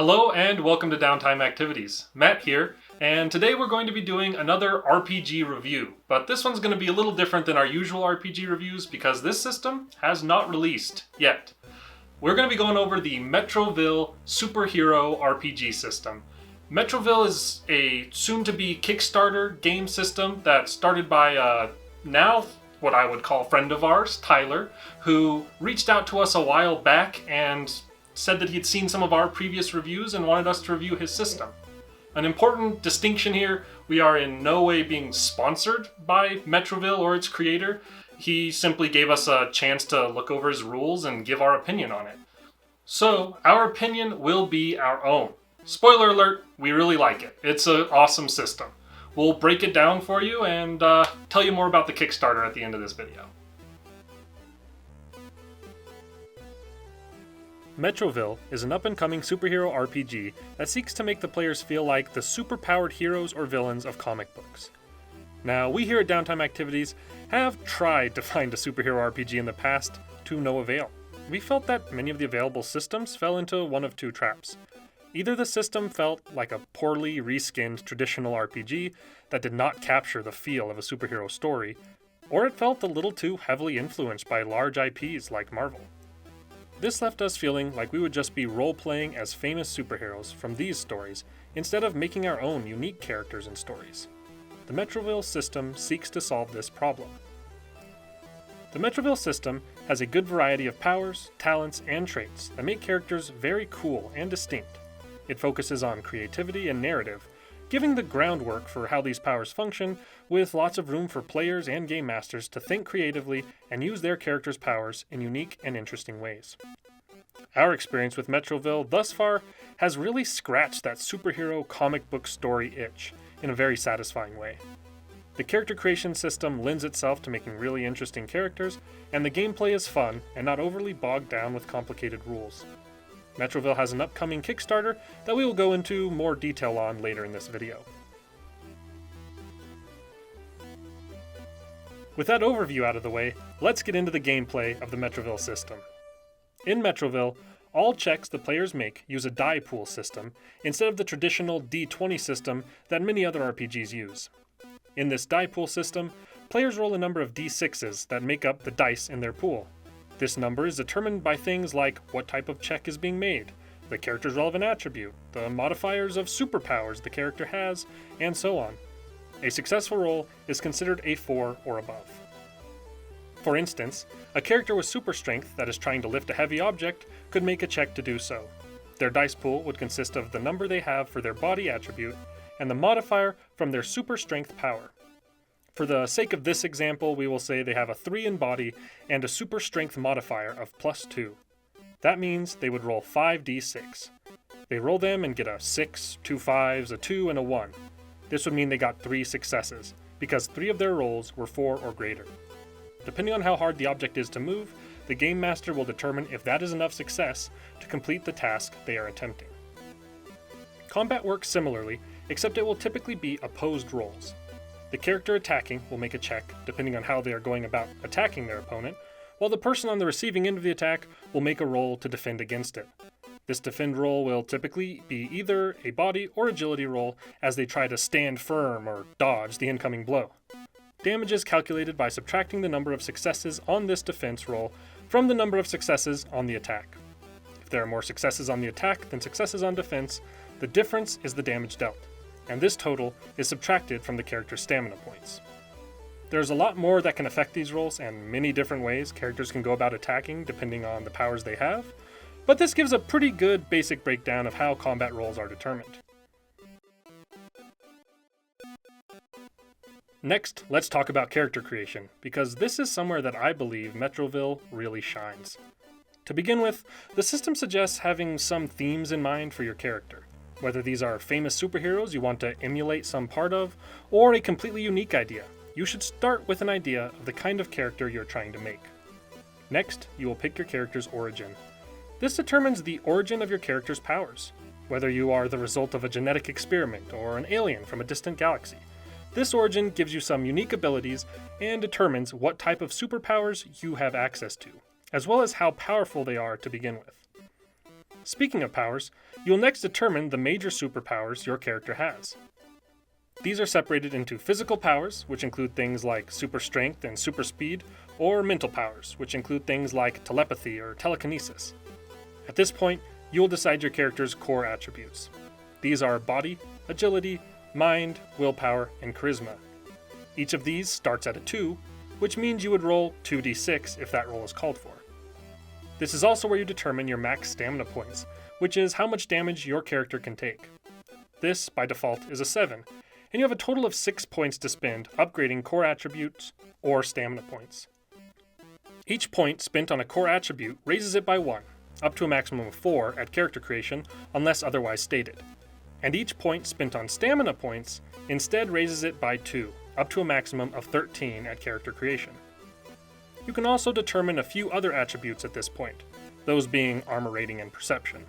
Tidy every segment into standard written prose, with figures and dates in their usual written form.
Hello and welcome to Downtime Activities. Matt here, and today we're going to be doing another RPG review, but this one's going to be a little different than our usual RPG reviews because this system has not released yet. We're going to be going over the Metroville superhero RPG system. Metroville is a soon-to-be Kickstarter game system that started by now what I would call a friend of ours, Tyler, who reached out to us a while back and said that he had seen some of our previous reviews and wanted us to review his system. An important distinction here, we are in no way being sponsored by Metroville or its creator. He simply gave us a chance to look over his rules and give our opinion on it. So, our opinion will be our own. Spoiler alert, we really like it. It's an awesome system. We'll break it down for you and tell you more about the Kickstarter at the end of this video. Metroville is an up-and-coming superhero RPG that seeks to make the players feel like the super-powered heroes or villains of comic books. Now, we here at Downtime Activities have tried to find a superhero RPG in the past to no avail. We felt that many of the available systems fell into one of two traps. Either the system felt like a poorly reskinned traditional RPG that did not capture the feel of a superhero story, or it felt a little too heavily influenced by large IPs like Marvel. This left us feeling like we would just be role-playing as famous superheroes from these stories, instead of making our own unique characters and stories. The Metroville system seeks to solve this problem. The Metroville system has a good variety of powers, talents, and traits that make characters very cool and distinct. It focuses on creativity and narrative, giving the groundwork for how these powers function, with lots of room for players and game masters to think creatively and use their characters' powers in unique and interesting ways. Our experience with Metroville thus far has really scratched that superhero comic book story itch in a very satisfying way. The character creation system lends itself to making really interesting characters, and the gameplay is fun and not overly bogged down with complicated rules. Metroville has an upcoming Kickstarter that we will go into more detail on later in this video. With that overview out of the way, let's get into the gameplay of the Metroville system. In Metroville, all checks the players make use a die pool system instead of the traditional D20 system that many other RPGs use. In this die pool system, players roll a number of D6s that make up the dice in their pool. This number is determined by things like what type of check is being made, the character's relevant attribute, the modifiers of superpowers the character has, and so on. A successful roll is considered a 4 or above. For instance, a character with super strength that is trying to lift a heavy object could make a check to do so. Their dice pool would consist of the number they have for their body attribute and the modifier from their super strength power. For the sake of this example, we will say they have a 3 in body and a super strength modifier of +2. That means they would roll 5d6. They roll them and get a 6, 2 5s, a 2, and a 1. This would mean they got 3 successes, because 3 of their rolls were 4 or greater. Depending on how hard the object is to move, the Game Master will determine if that is enough success to complete the task they are attempting. Combat works similarly, except it will typically be opposed rolls. The character attacking will make a check, depending on how they are going about attacking their opponent, while the person on the receiving end of the attack will make a roll to defend against it. This defend roll will typically be either a body or agility roll as they try to stand firm or dodge the incoming blow. Damage is calculated by subtracting the number of successes on this defense roll from the number of successes on the attack. If there are more successes on the attack than successes on defense, the difference is the damage dealt, and this total is subtracted from the character's stamina points. There's a lot more that can affect these rolls, and many different ways characters can go about attacking depending on the powers they have, but this gives a pretty good basic breakdown of how combat rolls are determined. Next, let's talk about character creation, because this is somewhere that I believe Metroville really shines. To begin with, the system suggests having some themes in mind for your character. Whether these are famous superheroes you want to emulate some part of, or a completely unique idea, you should start with an idea of the kind of character you're trying to make. Next, you will pick your character's origin. This determines the origin of your character's powers, whether you are the result of a genetic experiment or an alien from a distant galaxy. This origin gives you some unique abilities and determines what type of superpowers you have access to, as well as how powerful they are to begin with. Speaking of powers, You'll next determine the major superpowers your character has. These are separated into physical powers, which include things like super strength and super speed, or mental powers, which include things like telepathy or telekinesis. At this point, you'll decide your character's core attributes. These are body, agility, mind, willpower, and charisma. Each of these starts at a 2, which means you would roll 2d6 if that roll is called for. This is also where you determine your max stamina points, which is how much damage your character can take. This, by default, is a 7, and you have a total of 6 points to spend upgrading core attributes or stamina points. Each point spent on a core attribute raises it by 1, up to a maximum of 4 at character creation, unless otherwise stated. And each point spent on stamina points instead raises it by 2, up to a maximum of 13 at character creation. You can also determine a few other attributes at this point, those being armor rating and perception.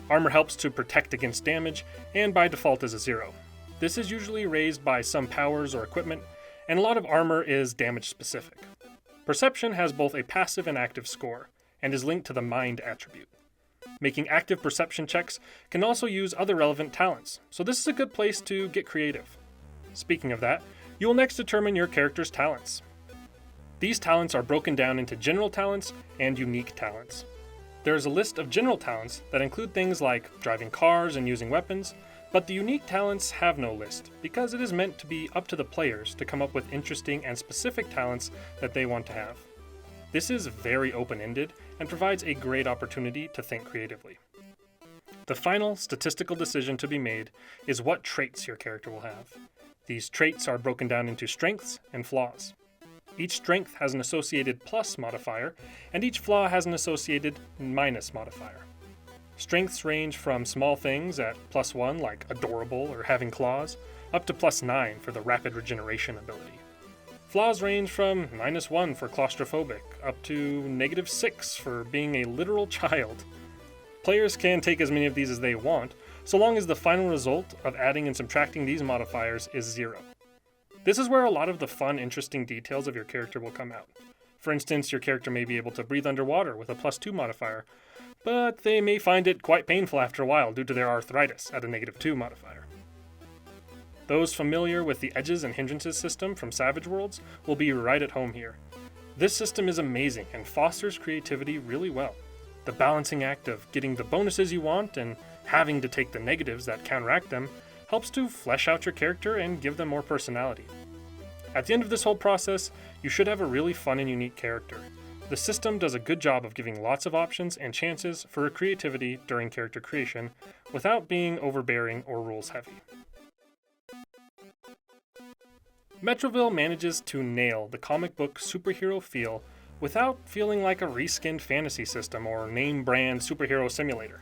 Armor helps to protect against damage, and by default is a 0. This is usually raised by some powers or equipment, and a lot of armor is damage specific. Perception has both a passive and active score, and is linked to the mind attribute. Making active perception checks can also use other relevant talents, so this is a good place to get creative. Speaking of that, you will next determine your character's talents. These talents are broken down into general talents and unique talents. There is a list of general talents that include things like driving cars and using weapons, but the unique talents have no list, because it is meant to be up to the players to come up with interesting and specific talents that they want to have. This is very open-ended and provides a great opportunity to think creatively. The final statistical decision to be made is what traits your character will have. These traits are broken down into strengths and flaws. Each strength has an associated plus modifier, and each flaw has an associated minus modifier. Strengths range from small things at +1, like adorable or having claws, up to +9 for the rapid regeneration ability. Flaws range from -1 for claustrophobic, up to -6 for being a literal child. Players can take as many of these as they want, so long as the final result of adding and subtracting these modifiers is 0. This is where a lot of the fun, interesting details of your character will come out. For instance, your character may be able to breathe underwater with a +2 modifier, but they may find it quite painful after a while due to their arthritis at a -2 modifier. Those familiar with the edges and hindrances system from Savage Worlds will be right at home here. This system is amazing and fosters creativity really well. The balancing act of getting the bonuses you want and having to take the negatives that counteract them helps to flesh out your character and give them more personality. At the end of this whole process, you should have a really fun and unique character. The system does a good job of giving lots of options and chances for creativity during character creation without being overbearing or rules heavy. Metroville manages to nail the comic book superhero feel without feeling like a reskinned fantasy system or name brand superhero simulator.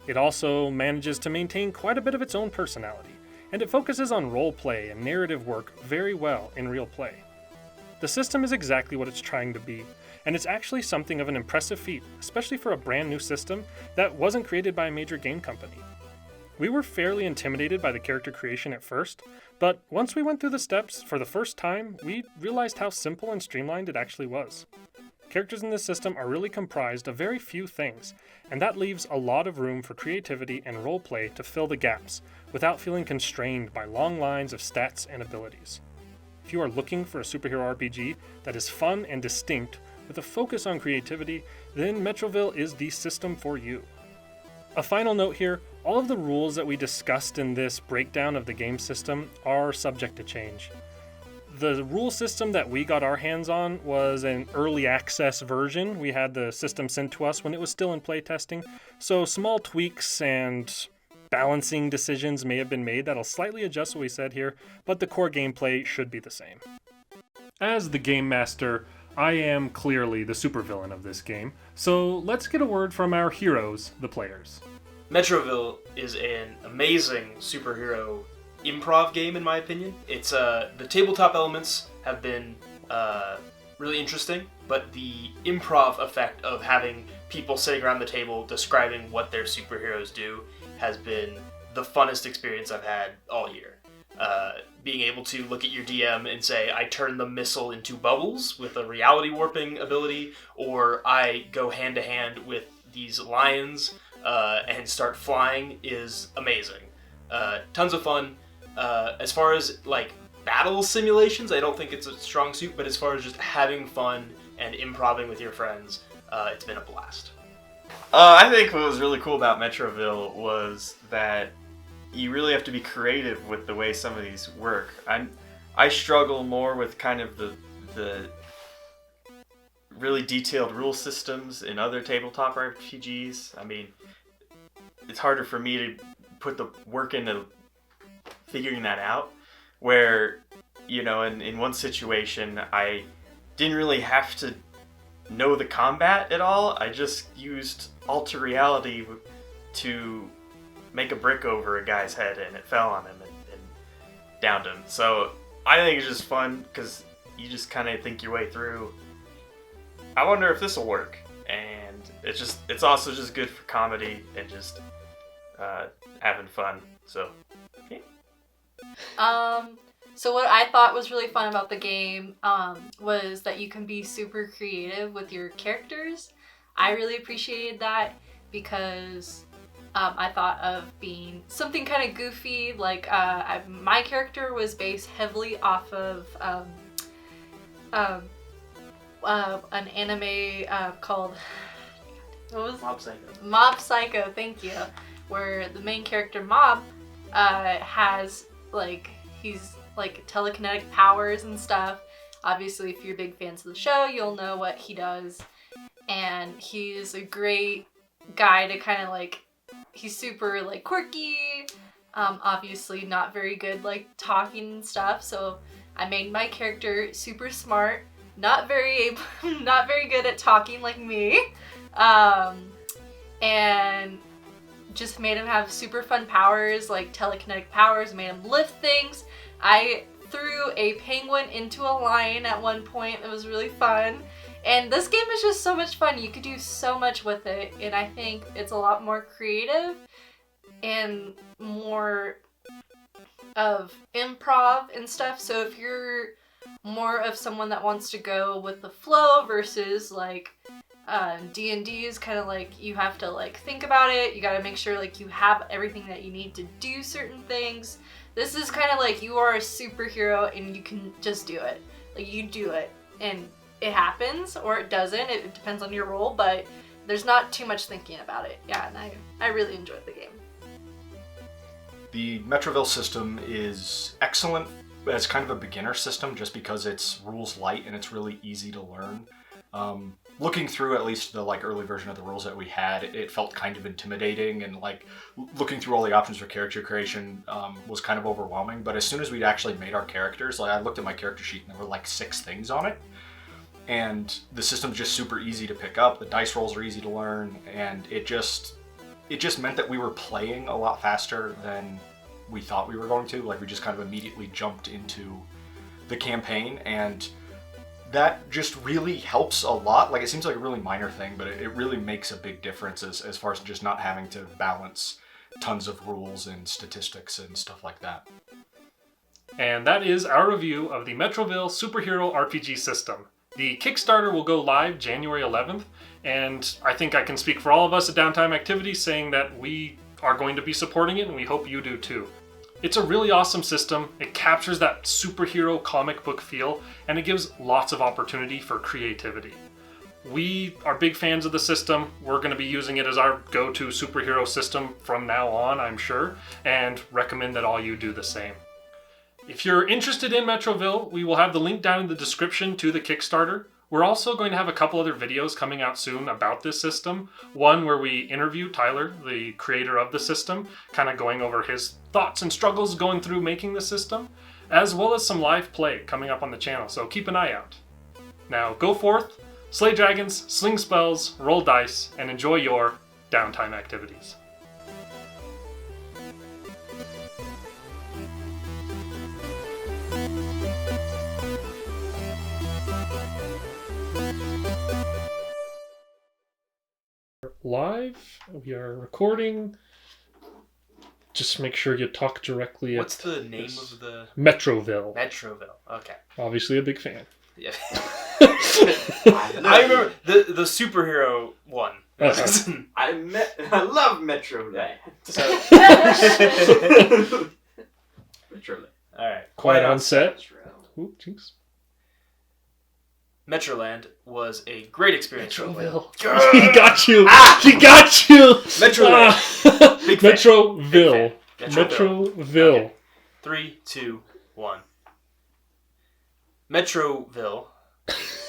It also manages to maintain quite a bit of its own personality, and it focuses on role play and narrative work very well in real play. The system is exactly what it's trying to be, and it's actually something of an impressive feat, especially for a brand new system that wasn't created by a major game company. We were fairly intimidated by the character creation at first, but once we went through the steps for the first time, we realized how simple and streamlined it actually was. Characters in this system are really comprised of very few things, and that leaves a lot of room for creativity and roleplay to fill the gaps, without feeling constrained by long lines of stats and abilities. If you are looking for a superhero RPG that is fun and distinct, with a focus on creativity, then Metroville is the system for you. A final note here, all of the rules that we discussed in this breakdown of the game system are subject to change. The rule system that we got our hands on was an early access version. We had the system sent to us when it was still in playtesting, so small tweaks and balancing decisions may have been made that'll slightly adjust what we said here, but the core gameplay should be the same. As the game master, I am clearly the supervillain of this game, so let's get a word from our heroes, the players. Metroville is an amazing superhero improv game, in my opinion. It's the tabletop elements have been really interesting, but the improv effect of having people sitting around the table describing what their superheroes do has been the funnest experience I've had all year. Being able to look at your DM and say, I turn the missile into bubbles with a reality warping ability, or I go hand to hand with these lions and start flying is amazing. Tons of fun. As far as like battle simulations, I don't think it's a strong suit, but as far as just having fun and improvising with your friends, it's been a blast. I think what was really cool about Metroville was that you really have to be creative with the way some of these work. I struggle more with kind of the really detailed rule systems in other tabletop RPGs. I mean, it's harder for me to put the work into figuring that out, where, you know, in one situation, I didn't really have to know the combat at all. I just used alter reality to make a brick over a guy's head, and it fell on him and downed him. So I think it's just fun because you just kind of think your way through. I wonder if this will work, and it's also just good for comedy and just having fun. So yeah. So what I thought was really fun about the game was that you can be super creative with your characters. I really appreciated that because I thought of being something kind of goofy. Like my character was based heavily off of an anime called Mob Psycho. Mob Psycho, thank you. Where the main character Mob has he's telekinetic powers and stuff. Obviously, if you're big fans of the show, you'll know what he does. And he's a great guy to kind of he's super quirky. Obviously not very good talking and stuff. So I made my character super smart, not very good at talking like me. And just made him have super fun powers, like telekinetic powers, made him lift things. I threw a penguin into a lion at one point. It was really fun. And this game is just so much fun. You could do so much with it. And I think it's a lot more creative and more of improv and stuff. So if you're more of someone that wants to go with the flow versus D&D is kind of you have to think about it. You got to make sure you have everything that you need to do certain things. This is kind of you are a superhero and you can just do it. You do it and it happens or it doesn't. It depends on your role, but there's not too much thinking about it. Yeah, and I really enjoyed the game. The Metroville system is excellent as kind of a beginner system just because it's rules light and it's really easy to learn. Looking through at least the early version of the rules that we had, it felt kind of intimidating, and looking through all the options for character creation was kind of overwhelming. But as soon as we'd actually made our characters, I looked at my character sheet and there were 6 things on it, and the system's just super easy to pick up. The dice rolls are easy to learn, and it just meant that we were playing a lot faster than we thought we were going to. We just kind of immediately jumped into the campaign, and that just really helps a lot. It seems like a really minor thing, but it really makes a big difference as far as just not having to balance tons of rules and statistics and stuff like that. And that is our review of the Metroville Superhero RPG system. The Kickstarter will go live January 11th, and I think I can speak for all of us at Downtime Activities saying that we are going to be supporting it, and we hope you do too. It's a really awesome system. It captures that superhero comic book feel, and it gives lots of opportunity for creativity. We are big fans of the system. We're going to be using it as our go-to superhero system from now on, I'm sure, and recommend that all you do the same. If you're interested in Metroville, we will have the link down in the description to the Kickstarter. We're also going to have a couple other videos coming out soon about this system. One where we interview Tyler, the creator of the system, kind of going over his thoughts and struggles going through making the system, as well as some live play coming up on the channel, so keep an eye out. Now go forth, slay dragons, sling spells, roll dice, and enjoy your downtime activities. Live, we are recording. Just make sure you talk directly. What's the name of the... Metroville. Metroville, okay. Obviously a big fan. Yeah. I remember the superhero one. I love Metroland. So, Metroland. all right. Quiet on set. Ooh, jinx. Metroland was a great experience. Metroville. He got you. He got you. Metroland. Big fan. Metroville. Big fan. Metroville. Okay. 3, 2, 1. Metroville.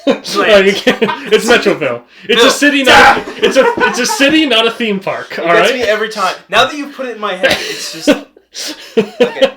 Oh, you can't. It's Metroville. It's a city, not it's a city, not a theme park. All It gets right. me every time. Now that you've put it in my head, it's just okay.